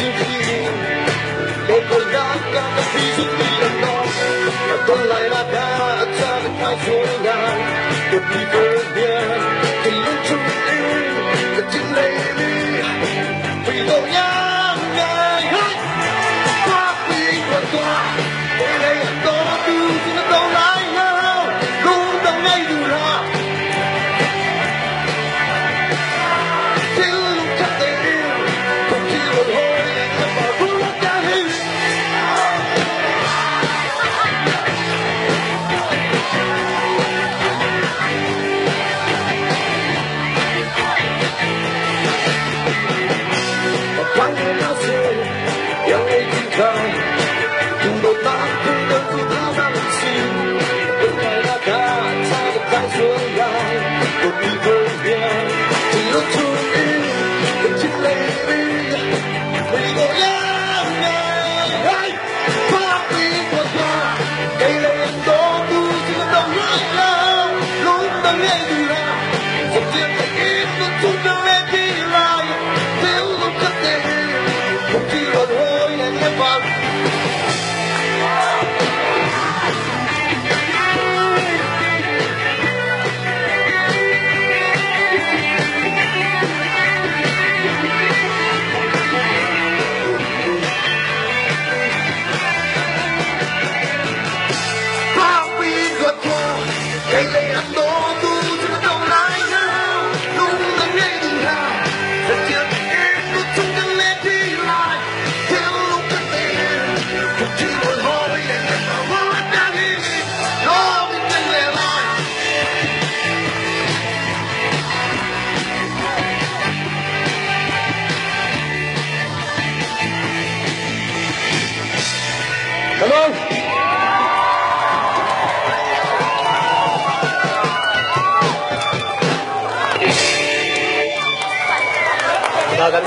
chiến phi một người đã cả các phi rút đi lần đó còn lại là đã ra được hai số ngàn một đi cơ biển thì lúc chung yêu là chính đây đi vì tội nhang ngày hết qua khi qua qua đây đây đó từ chỉ là đâu lại nhau luôn đang ngay dù là yang izinkan untuk aku dan kita bersih berkaitan sampai surga bagi kemudian tidak cukup mencintai diri bergoyang hai tapi kota cây lên đó tôi chỉ có đồng lại nào lúc đang nghe từ là dòng tiền phải ít một chút đang lên đi lại thiếu lúc cất tiền không chỉ là thôi anh em bạn cây lấy ăn đó tôi chỉ có đâu lại nhau lúc đang nghe từ là dòng tiền ít một chút đang lên đi lại thiếu lúc cất tiền không chỉ là thôi anh em bạn đang đi nó mình tên lẻ lại cảm ơn. Rồi,